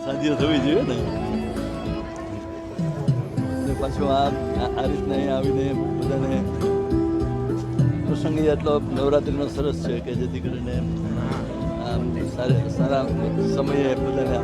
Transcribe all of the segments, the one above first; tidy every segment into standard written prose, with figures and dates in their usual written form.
સાધ્ય થવી જોઈએ ને પાછું આ રીતના અહીં આવીને બધાને પ્રસંગી એટલો નવરાત્રિનો સરસ છે કે જેથી કરીને સારા સમયે બધાને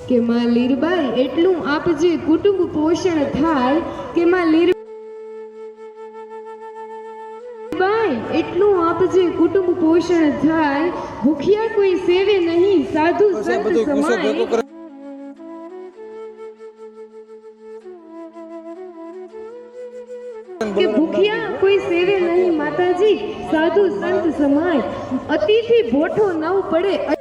કે માં લીરબાઈ એટલું આપજે કુટુંબ પોષણ થાય કે માં લીરબાઈ એટલું આપજે કુટુંબ પોષણ થાય ભૂખ્યા કોઈ સેવે નહીં સાધુ સંત સમાય કે ભૂખ્યા કોઈ સેવે નહીં માતાજી સાધુ સંત સમાય અતિથિ ભોઠો ન પડે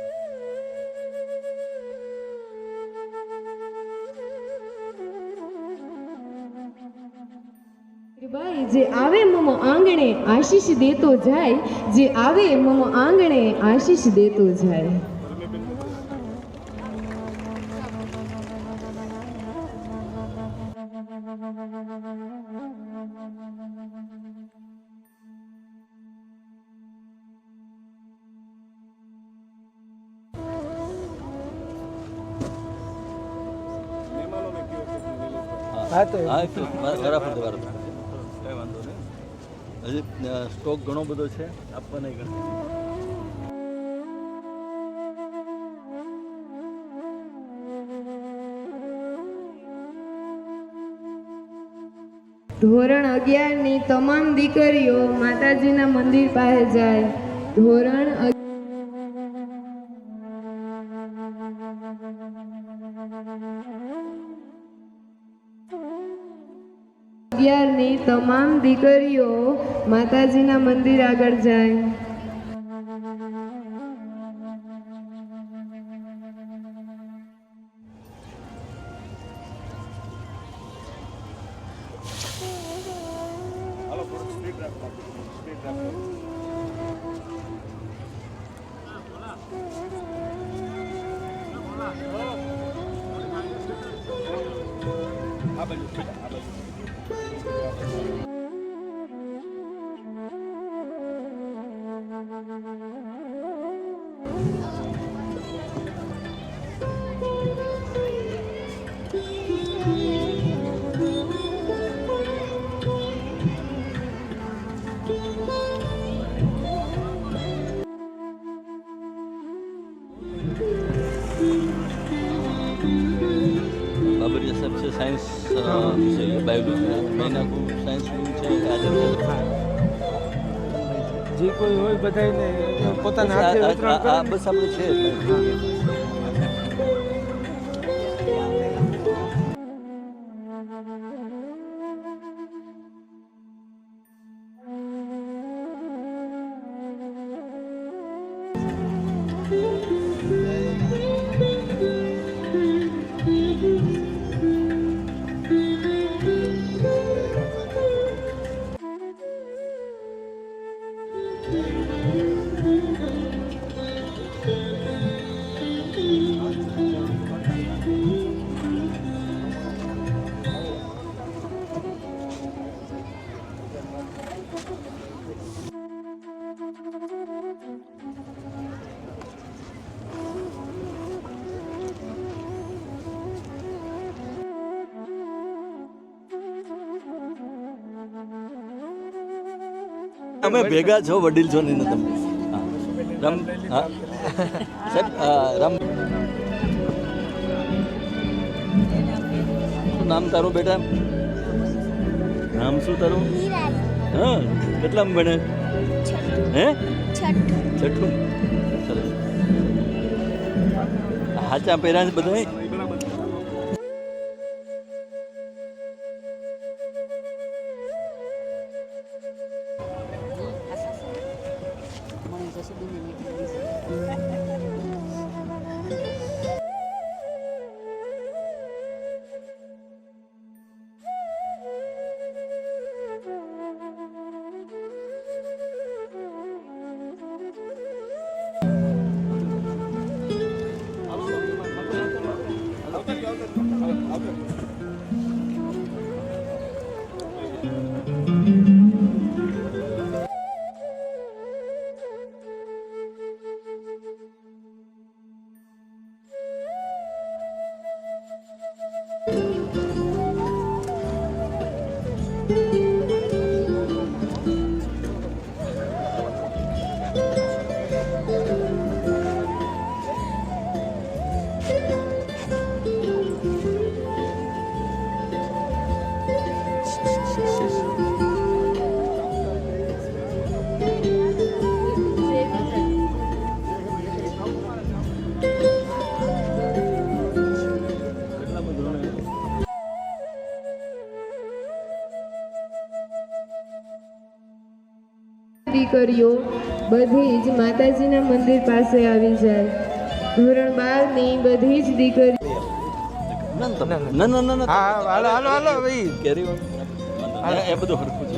ભાઈ જે આવે મમ આંગણે આશીષ દેતો જાય જે આવે મમ આંગણે આશીષ દેતો જાય બરાબર કઈ વાંધો નહીં હજી સ્ટોક ઘણો બધો છે આપવા નહીં ગણતી ધોરણ 11 ની તમામ દીકરીઓ માતાજીના મંદિર પાસે જાય ધોરણ 11 ની તમામ દીકરીઓ માતાજીના મંદિર આગળ જાય बाबरिया सबसे साइंस विषय बायोलॉजी मैंने को साइंस છે જે કોઈ હોય બધાને પોતાના હાથે વિતરણ કરે બસ આપણે છે અમે ભેગા છો વડીલ છો નહીં તમે રામ હા સાહેબ રામ શું નામ તારું બેટા નામ શું તારું હા કેટલામાં ભણે હે છઠ્ઠું સરસ હાચા પહેર્યા છે બધા જસુબેનની મીઠાઈ દીકરીઓ બધી જ માતાજીના મંદિર પાસે આવી જાય. ધોરણ 12 ની બધી જ દીકરી ના ના ના હા હાલો હાલો હાલો ભાઈ કેરી એ બધું હરખું છે.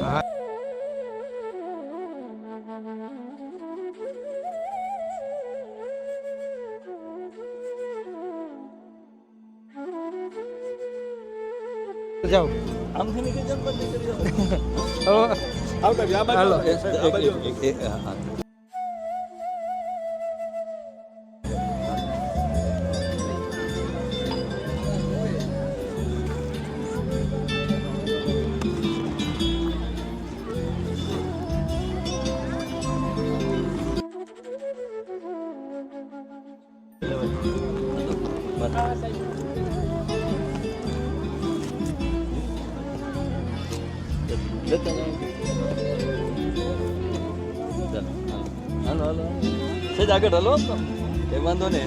જાઓ આમથી નીકળી જાવ પણ નીકળી જાવ. હાલો હા. હાલો હાલો સેજ આગળ હાલો એ વાંધો ને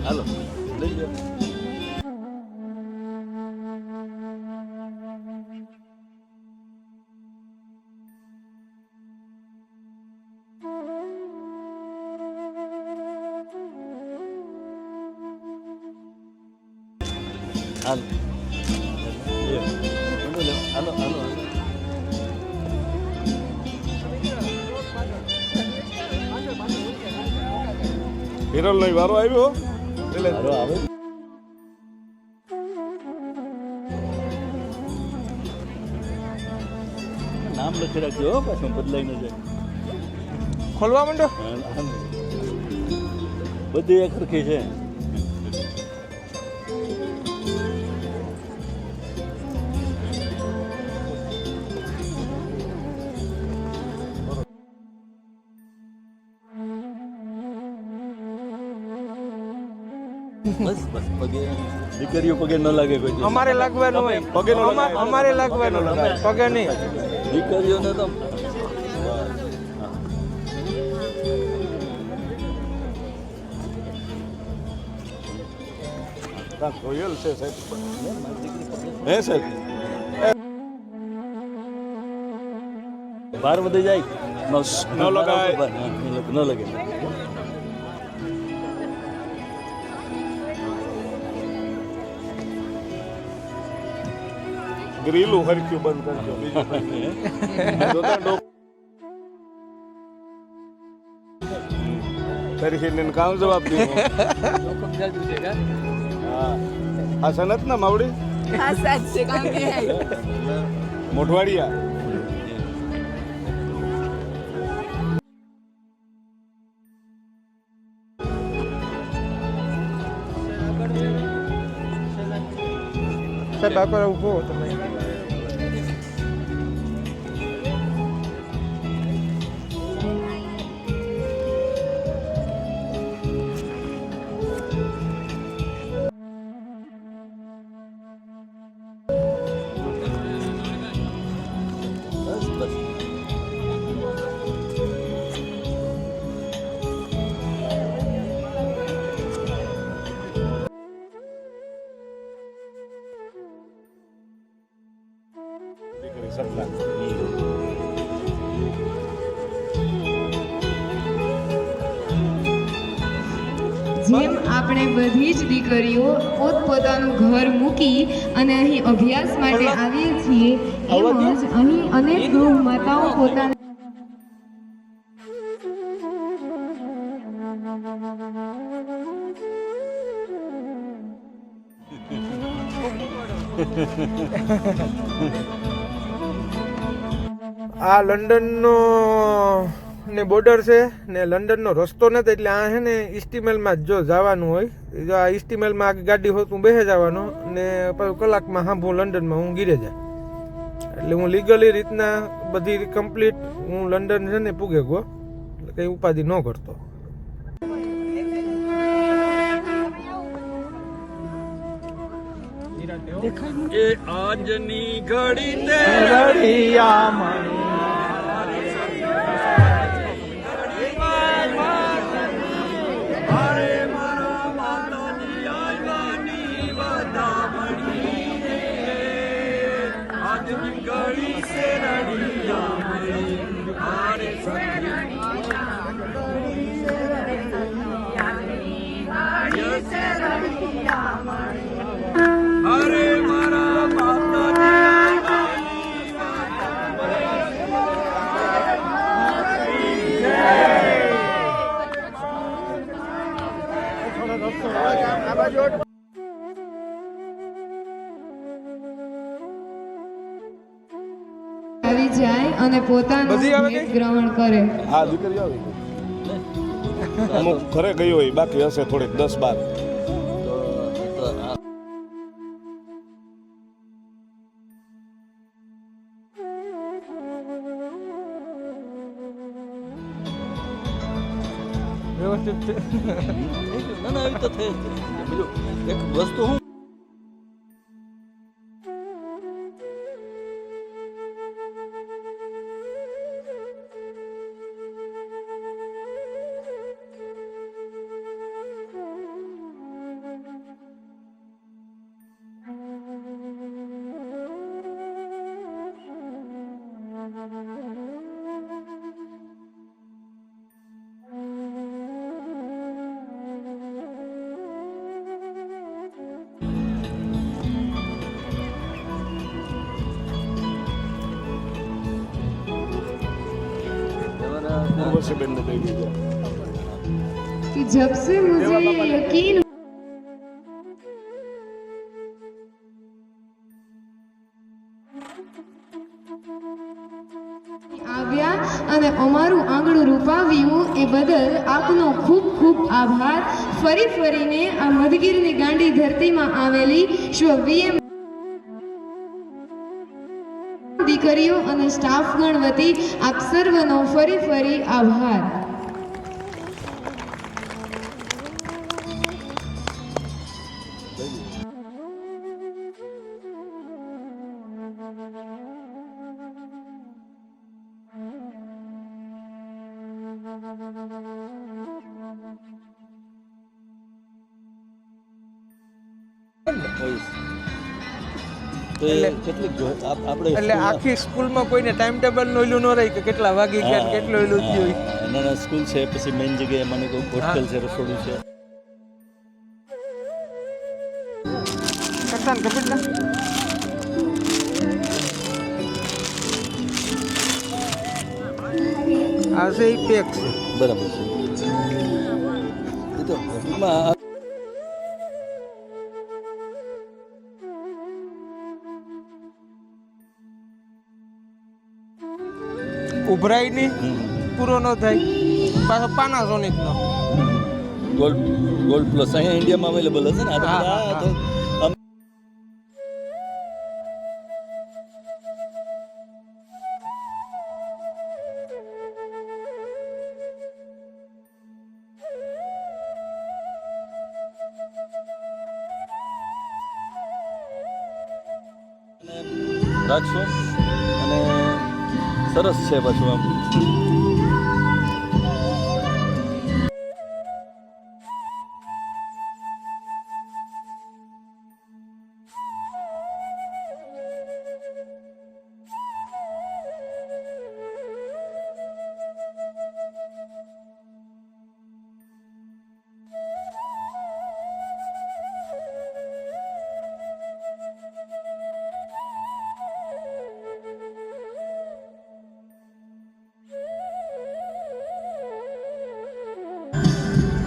હાલો લઈ જાઓ. હાલો હાલો હાલો હાલો હિરલ નો વારો આવ્યો હાલો આવે નામ લખી રાખજો હો, પાછું બદલાઈ ન જાય. ખોલવા માંડો બધી એક સરખી છે. બસ બસ પગે દીકરીઓ પગે ન લાગે કોઈ દિવસ. અમારે લાગવાનું હોય પગે નો લગાય. અમારે લાગવાનું પગે નહીં દીકરીઓને તો રોયલ છે સાહેબ હે સાહેબ બહાર વધી જાય ન લગાય. ન લગે. ગ્રીલું હરક્યું બંધ કરજો બીજું કંઈ. જોતા ડોક તરીકે કામ જવાબ દીધો. હા આ સનત ના માવડી હા સાચ છે કામ કે હે મોઢવાડિયા સાહેબ આગળ ઊભો તમે બસ બસ જેમ આપણે બધી જ દીકરીઓ પોતપોતાનું ઘર મૂકી અને અહીં અભ્યાસ માટે આવીએ છીએ એમ જ અહીં અનેક ગૃહ માતાઓ પોતાના આ લંડનનો ને બોર્ડર છે ને લંડનનો રસ્તો નથી એટલે આ છે ને ઇસ્ટીમેલમાં જ જો જવાનું હોય જો આ ઇસ્ટીમેલમાં આખી ગાડી હોય તું બેસી જવાનો ને પછી કલાકમાં સાંભળું લંડનમાં હું ગીરે જાય એટલે હું લીગલી રીતના બધી કમ્પ્લીટ હું લંડન છે ને પૂગે ગયો એટલે કંઈ ઉપાધિ ન કરતો. એ આજની ઘડી તે અરે મારા આવી જાય અને પોતાનું બધી આવે ભેટ ગ્રહણ કરે. હા દીકરી આવી ગઈ. અમુક ઘરે ગઈ હોય બાકી હશે થોડીક 10-12. વ્યવસ્થિત છે. ના ના એવી તો થઈ જ બીજું એક વસ્તુ હું ઉર્વશી બેનને દઈ દીધો. कि जब से मुझे ये यकीन આવ્યા અને અમારું આંગણું રૂપાવ્યું એ બદલ આપનો ખૂબ ખૂબ આભાર. ફરી ફરીને આ મધગીરની ગાંડી ધરતીમાં આવેલી સ્વ દીકરીઓ અને સ્ટાફગણ વતી આપ સર્વનો ફરી ફરી આભાર. તો એ કેટલીક આપણે એટલે આખી સ્કૂલમાં કોઈને ટાઈમ ટેબલ નું ઓલું ન રહી કે કેટલા વાગી ગયા ને કેટલું ઓલું થયું. નાના સ્કૂલ છે પછી મેઇન જગ્યાએ મને કોઈ હોસ્ટેલ છે રસોડું છે. કરતા ને કપિલ આ છે એ પેક છે. બરાબર છે એ તો ટૂંકમાં ઉભરાય નહીં પૂરો ન થાય પાછો પાનાસોનિક નો ગોલ્ડ પ્લસ અહીંયા ઇન્ડિયામાં અવેલેબલ હશે ને. હા, હા, આ તો રાખશો અને સરસ છે પાછું આમ.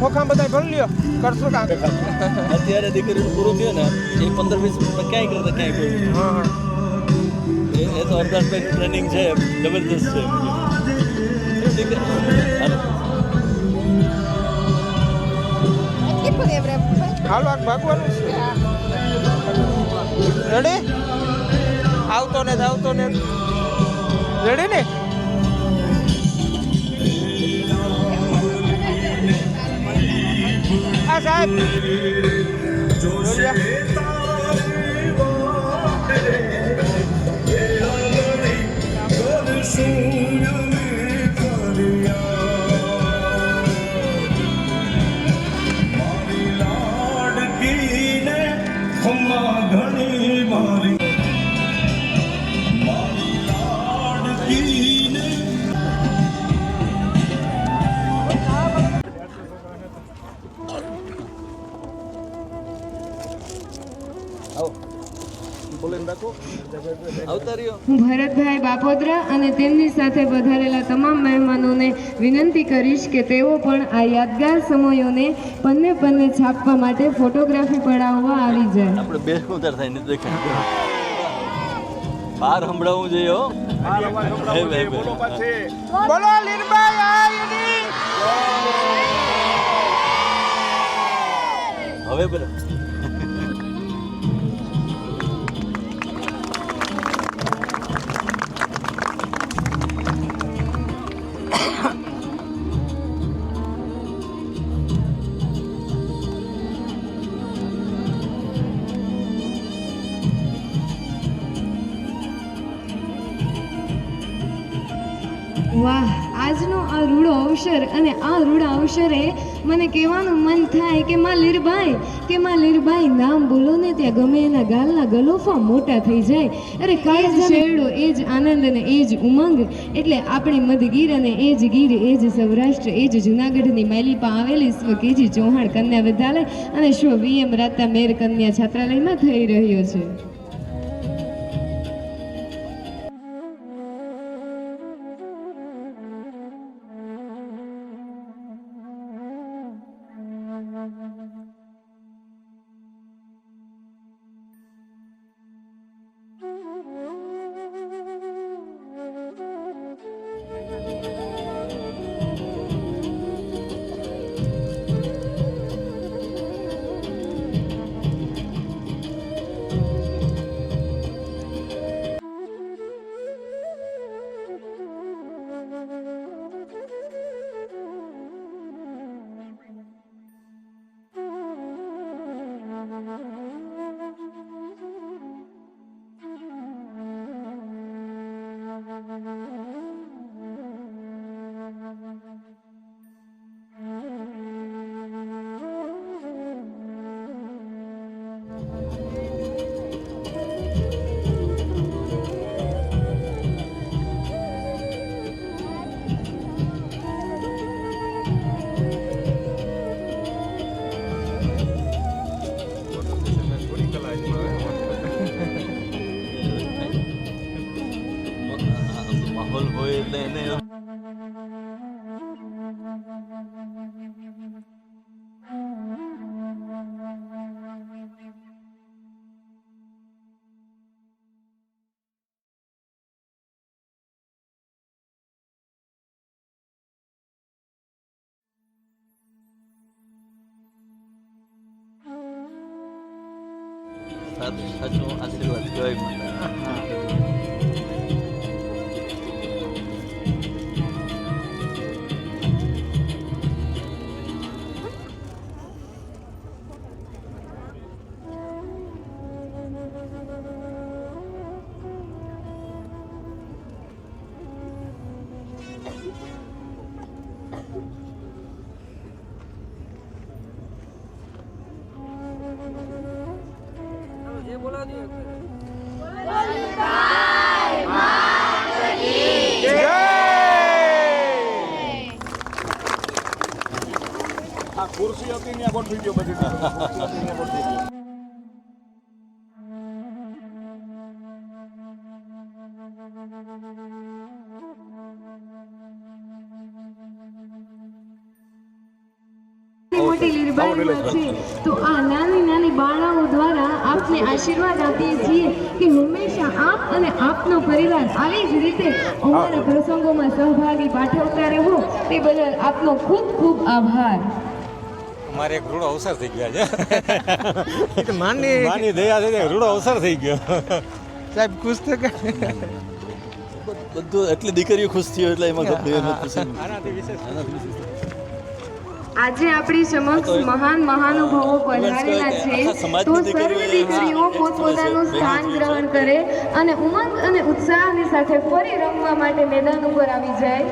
ખોખા બધા ભરી લ્યો કરશું કામ. અત્યારે દીકરીનું પૂરું થયું ને એ 15-20 મિનિટમાં ક્યાંય કરતા ક્યાંય કોઈ હા હા એ તો હરદાસભાઈનું ટ્રેનિંગ છે જબરદસ્ત છે હાલો. હાલો આ ભાગવાનું રેડી આવતો ને રેડી ને આ સાહેબ આવતા રહ્યો. હું ભરતભાઈ બાપોદરા અને તેમની સાથે પધારેલા તમામ મહેમાનોને વિનંતી કરીશ કે તેઓ પણ આ યાદગાર સમયોને પન્ને પન્ને છાપવા માટે ફોટોગ્રાફી પડાવવા આવી જાય. આપણે બે ઉતાર થાય ને દેખાય બહાર સંભળાવવું જોઈએ હો. હે ભાઈ બોલો લીરબાઈ આયની હવે બરાબર વાહ, આજનો આ રૂડો અવસર અને આ રૂડા અવસરે મને કહેવાનું મન થાય કે માં લીરબાઈ નામ બોલો ને ત્યાં ગમે એના ગાલના ગલોફા મોટા થઈ જાય. અરે કાય શેરડો એ જ આનંદ અને એ જ ઉમંગ. એટલે આપણી મધગીર અને એ જ ગીર એ જ સૌરાષ્ટ્ર એ જ જુનાગઢની માલિપા આવેલી સ્વ કેજી ચૌહાણ કન્યા વિદ્યાલય અને સ્વ VM રાતા મેર કન્યા છાત્રાલયમાં થઈ રહ્યો છે. માહોલ હોય એટલે એને સાચું આશીર્વાદ કહેવાય માતા. આ ખુરશી હતી ને ગોઠવી ગયો બધી ખુરશી હતી ને ગોઠવી ગયો. મોટી લીરબાઈમાં છે. તો આ નાની નાની બાળાઓ દ્વારા આપને આશીર્વાદ આપીએ છીએ કે હંમેશા આપ અને આપનો પરિવાર આવી જ રીતે અમારા પ્રસંગોમાં સહભાગી પાઠવતા રહો. તે બદલ આપનો ખૂબ ખૂબ આભાર. મારે એક રૂડો અવસર થઈ ગયા છે. માની માની દયા છે રૂડો અવસર થઈ ગયો. સાહેબ ખુશ છે કે બધું એટલી દીકરીઓ ખુશ થયો એટલે એમાં આનાથી વિશેષ આજે આપણી સમક્ષ મહાન મહાનુભાવો પધારેલા છે. તો સર્વ દીકરીઓ પોતપોતાનું સ્થાન ગ્રહણ કરે અને ઉમંગ અને ઉત્સાહની સાથે ફરી રમવા માટે મેદાન ઉપર આવી જાય.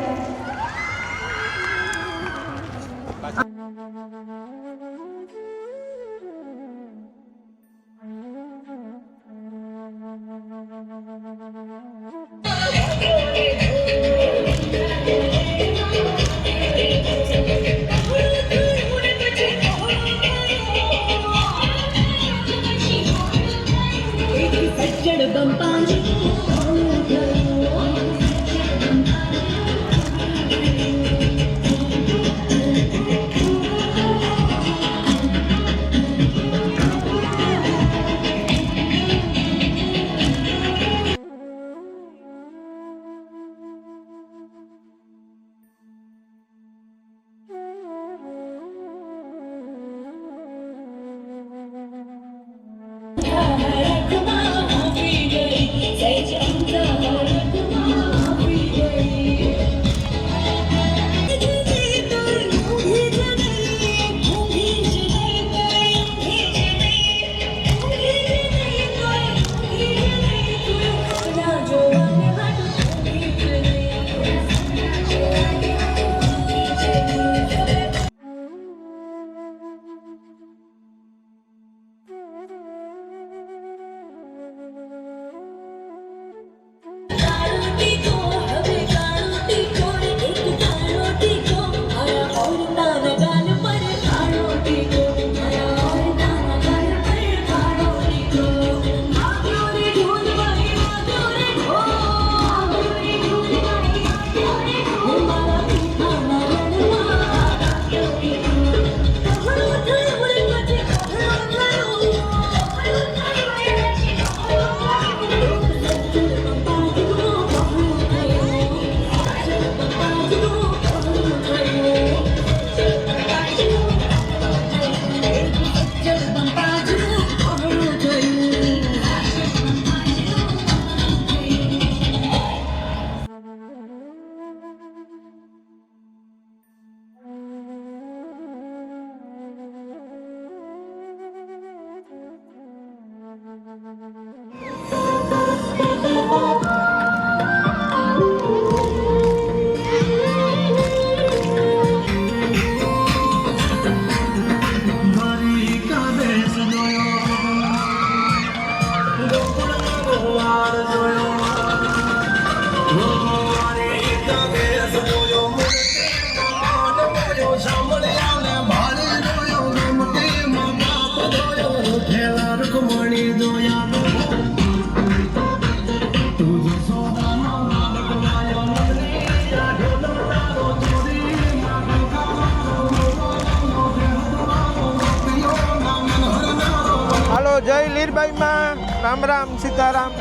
જય લીરબાઈમાં રામ રામ સીતારામ.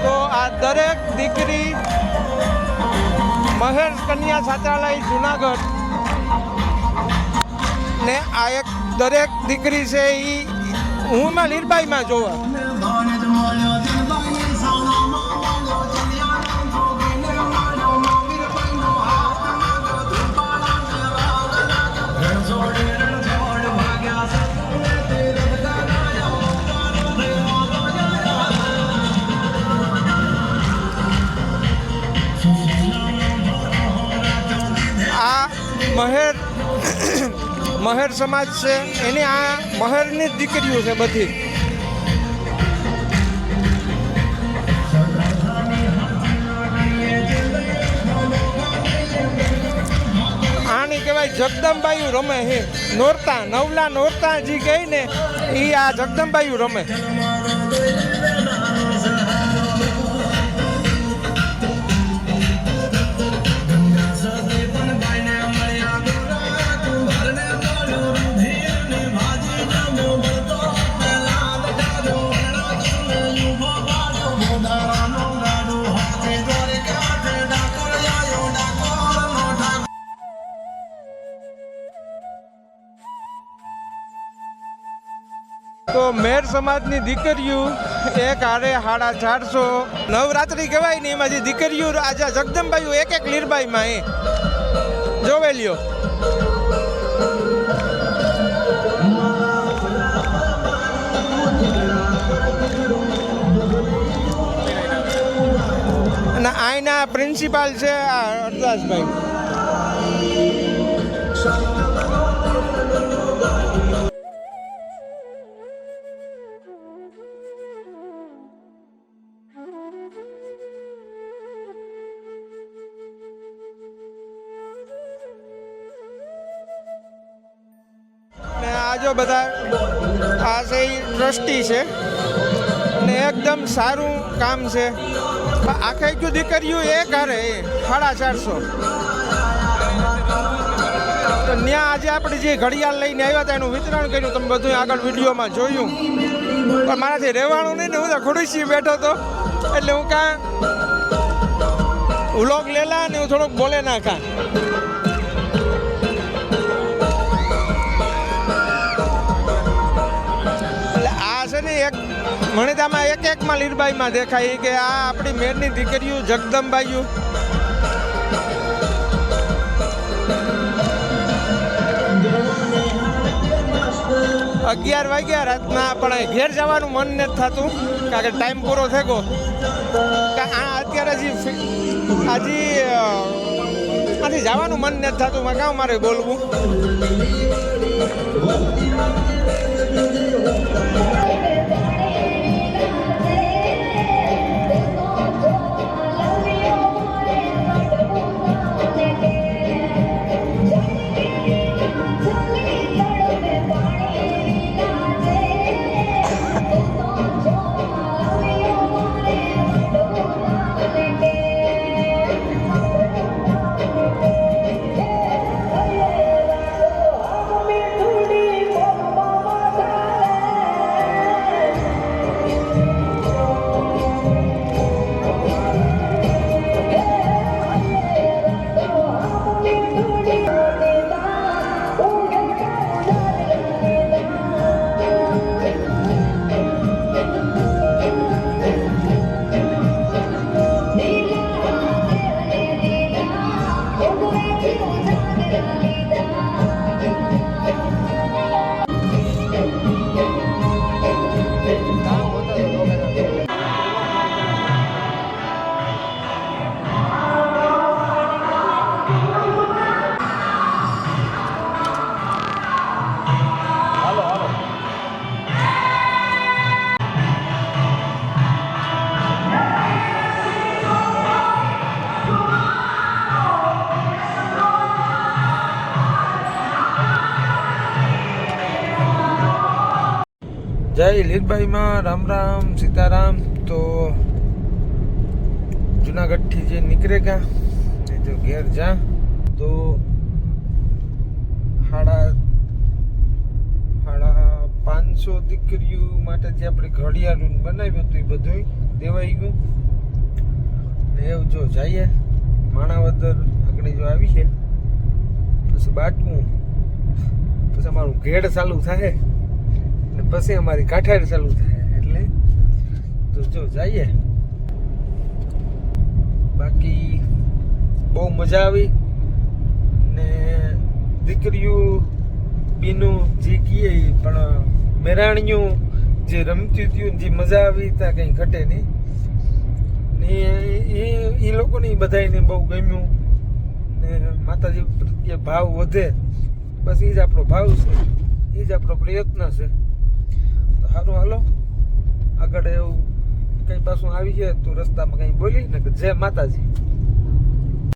તો આ દરેક દીકરી મહેર કન્યા છાત્રાલય જુનાગઢ ને આ એક દરેક દીકરી છે એ હું માં લીરબાઈમાં જોવા. મહેર સમાજ છે એની આ મહેરની જ દીકરીઓ છે બધી. આની કહેવાય જગદંબાયું રમે હે નોરતા. નવલા નોરતા જે કહે ને એ આ જગદંબાયું રમે. તો મેર સમાજની દીકરીઓ એક હારે 450 નવરાત્રી કહેવાય ને એમાં જે દીકરીઓ આજે જગદંબાઈઓ એક લીરબાઈમાં એ જોવે લ્યો. અને આઈના પ્રિન્સિપાલ છે આ હરદાસભાઈ. ને આ જો બધા આ છે ટ્રસ્ટી છે ને એકદમ સારું કામ છે. આખે જો દીકરીઓ એક હારે 450 ત્યાં આજે આપણે જે ઘડિયાળ લઈને આવ્યા હતા એનું વિતરણ કર્યું. તમે બધું આગળ વિડીયોમાં જોયું. પણ મારાથી રહેવાનું નહીં ને હું તો ખુરશી બેઠો હતો એટલે હું કાં વ્લોગ લેલા ને હું થોડુંક બોલે નાખા. એટલે આ છે ને એક મને તો આમાં એકમાં લીરબાઈમાં દેખાય કે આ આપણી મેરની દીકરીઓ જગદંબાઈઓ. અગિયાર વાગ્યા રાતના પણ ઘેર જવાનું મન નથી થતું કારણ કે ટાઈમ પૂરો થઈ ગયો. અત્યારે આથી જવાનું મન નથી થતું. માં કાં મારે બોલવું. જય લીરબાઈમાં રામ રામ સીતારામ. તો જુનાગઢથી જે નીકળે ગયા એ જો ઘેર જા તો 550 દીકરીઓ માટે જે આપણે ઘડિયાળું બનાવ્યું હતું એ બધું દેવાઈ ગયું. એવું જો જઈએ માણાવદર આગળ જો આવી છે પછી બાટવું પછી અમારું ઘેડ ચાલુ થાય ને પછી અમારી કાઠાડ ચાલુ થાય એટલે તો જો જઈએ. બાકી બહુ મજા આવી ને દીકરીઓ બીનું જે કહીએ પણ મેરાણીયું જે રમતી હતી જે મજા આવી ત્યાં કંઈ ઘટે નહીં ને એ લોકોને બધાને બહુ ગમ્યું ને માતાજી પ્રત્યે ભાવ વધે બસ એ જ આપણો ભાવ છે એ જ આપણો પ્રયત્ન છે. તો સારું હાલો આગળ એવું કંઈ પાછું આવી છે તો રસ્તામાં કંઈ બોલી ને જય માતાજી.